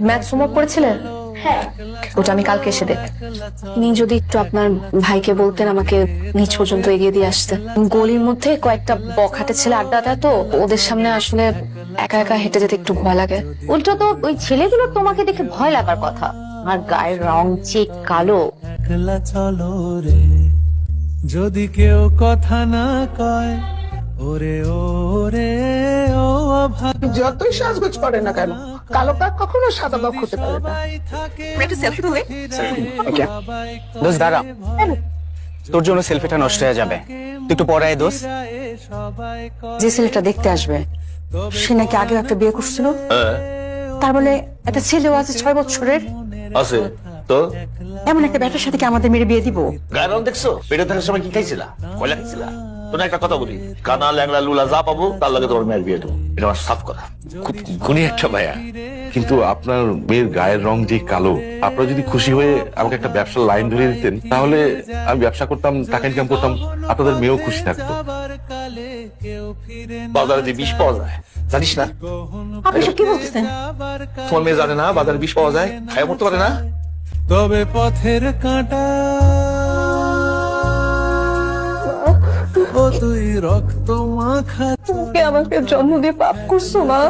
Math homework করেছিলেন? হ্যাঁ, ওটা আমি কালকে এসে দেখ। আপনি যদি একটু আপনার ভাইকে বলতেন আমাকে নিচ পর্যন্ত এগিয়ে দিয়ে আসতে। গলির মধ্যে কয়েকটা বখাটে ছেলে আড্ডা দেয়, তো ওদের সামনে আসলে একা একা হেঁটে যেতে একটু ভয় লাগে। উল্টো তো ওই ছেলেগুলো তোমাকে দেখে ভয় লাগার কথা। আর গায়ের রং যে কালো। একলা চলো রে, যদি কেউ কথা না কয়, ওরে ওরে ও অভাগা। যতই সাজগোজ করে না কেন, কালো কাক কখনো সাদা কাক হতে পারে না। একটু সেলফি তুলে। দোস্ত দাঁড়া, তোর জন্য সেলফিটা নষ্ট হয়ে যাবে। তুই একটু পরে আয় দোস্ত। যে ছেলেটা দেখতে আসবে সে নাকি আগে একটা বিয়ে করছিল, তার বলে একটা ছেলেও আছে 6 বছরের। আছে তো এমন একটা ব্যাটার সাথে কি আমাদের মেরে বিয়ে দিব? গায়ের রং দেখছো? পেটে থাকার সময় কি খাইছিলা? কয়লা খাইছিলা? তোর একটা কথা বলি, কানা ল্যাংলা লুলা যা পাবো তার লাগে তোমার মেয়ের বিয়ে দেবো, এটা আমার সাফ কথা। খুব গুণী একটা ভাইয়া, কিন্তু আপনার মেয়ের গায়ের রং যে কালো, আপনারা যদি খুশি হয়ে আমাকে একটা ব্যবসার লাইন ধরিয়ে দিতেন, তাহলে আমি ব্যবসা করতাম, টাকা ইনকাম করতাম, আপনাদের মেয়েও খুশি থাকতো। বাজারে যে বিষ পাওয়া যায় জানিস না? আপনি সব কি বলতেছেন? তোমার মেয়ে জানে না বাজারে বিষ পাওয়া যায়, খায় মরতে পারে না। তবে পথের কাঁটা, ও তুই রক্ত মাখা। তুমি আমাকে জন্ম দিয়ে পাপ করছো মা।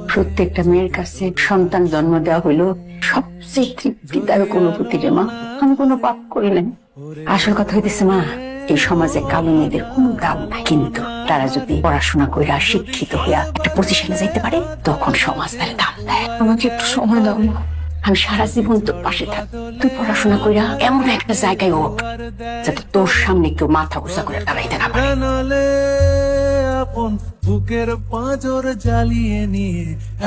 প্রত্যেকটা মেয়ের কাছে সন্তান জন্ম দেওয়া হইলো সবচেয়ে তৃপ্তিদায়ক অনুভূতি রে মা। আমি কোনো পাপ করি নাই। আসল কথা হইতেছে মা, এই সমাজে কালো মেয়েদের কোনো দাম নাই, কিন্তু তারা যদি পড়াশোনা কইরা শিক্ষিত হইয়া একটা পজিশনে যাইতে পারে, তখন সমাজ তার দাম দেয়। আমাকে একটু সময় দাও মা। আমি সারা জীবন তোর পাশে থাক। তুই পড়াশোনা কইরা এমন একটা জায়গায় ওঠ যাতে তোর সামনে কেউ মাথা উঁচা করে দাঁড়াইতে না পারে। জানালে আপন বুকের পাঁজর জ্বালিয়ে নিয়ে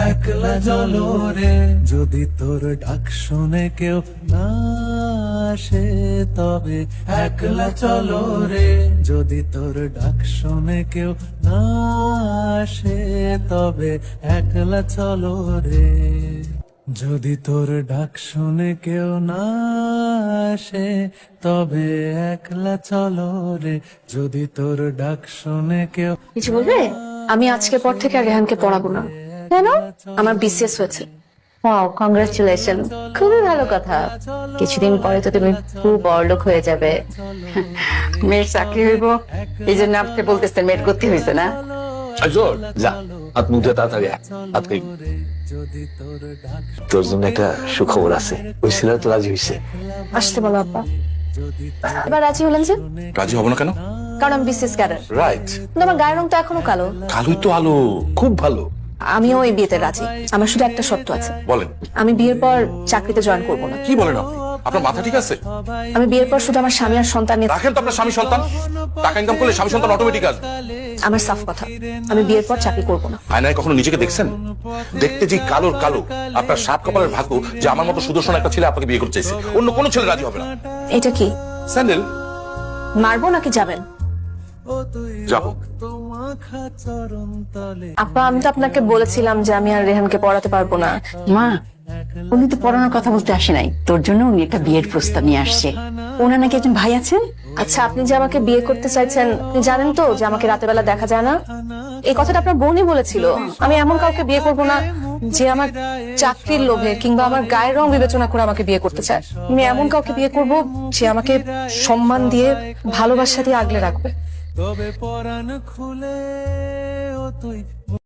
একলা চলো রে, যদি তোর ডাক শুনে কেউ না আসে, তবে একলা চলো রে, যদি তোর ডাক শুনে কেউ না আসে, তবে একলা চলো রে, যদি তোর ডাক শুনে কেউ না আসে, তবে একলা চলো রে, যদি তোর ডাক শুনে কেউ। কিছু বলবে? আমি আজকের পর থেকে আর রেহানকে পড়াবো না। কেন? আমার বিসিএস হয়েছে। ওয়াও, কংগ্রাচুলেশন, খুবই ভালো কথা। কিছুদিন পরে তো তুমি খুব বড়লোক হয়ে যাবে। মেয়ের চাকরি হইব, এই জন্য আপনি বলতেছেন মেয়ের গতি হয়েছে না? জোর যা, হাত মুখ ধুয়ে তাড়াতাড়ি আয়, হাত খাই। তোর জন্য একটা সুখবর আছে, ওই ছেলে তো রাজি হয়েছে। আসতে বলো আব্বা। এবার রাজি হলেন যে? রাজি হবো না কেন? কারণ আমি বিসিএস ক্যাডার। রাইট, কিন্তু আমার গায়ের রং তো এখনো কালো। কালোই তো আলো, খুব ভালো। আমিও এই বিয়েতে রাজি। আমার শুধু একটা শর্ত আছে। বলেন। আমি বিয়ের পর চাকরিতে জয়েন করবো না। কি বলেন আপনি? আপনার মাথা ঠিক আছে? আমি বিয়ের পর শুধু আমার স্বামী আর সন্তান নিয়ে। রাখেন তো আপনার স্বামী সন্তান, টাকা ইনকাম করলে স্বামী সন্তান অটোমেটিক আসবে। আমার সাফ কথা, আমি বিয়ের পর চাকরি করবো না। আয়নায় কখনো নিজেকে দেখছেন? দেখতে যে কালোর কালো, আপনার সাত কপালের ভাগ্য যে আমার মতো সুদর্শন একটা ছেলে আপনাকে বিয়ে করতে চাইছে। অন্য কোনো ছেলে রাজি হবে না। এটা কি স্যান্ডেল মারবো নাকি যাবেন? যাবো। আপা, আমি তো আপনাকে বলেছিলাম যে আমি আর রেহানকে পড়াতে পারবো না। মা, উনি তো পড়ানোর কথা বলতে আসে নাই, তোর জন্য উনি একটা বিয়ের প্রস্তাব নিয়ে আসছে। ওনার নাকি একজন ভাই আছেন। আচ্ছা, আপনি যে আমাকে বিয়ে করতে চাইছেন, আপনি জানেন তো যে আমাকে রাতের বেলা দেখা যায় না? এই কথাটা আপনার বোনই বলেছিল। আমি এমন কাউকে বিয়ে করবো না যে আমার চাকরির লোভে কিংবা আমার গায়ের রং বিবেচনা করে আমাকে বিয়ে করতে চায়। আমি এমন কাউকে বিয়ে করব যে আমাকে সম্মান দিয়ে, ভালোবাসা দিয়ে আগলে রাখবে। তবে পরাণ খুলে ও তুই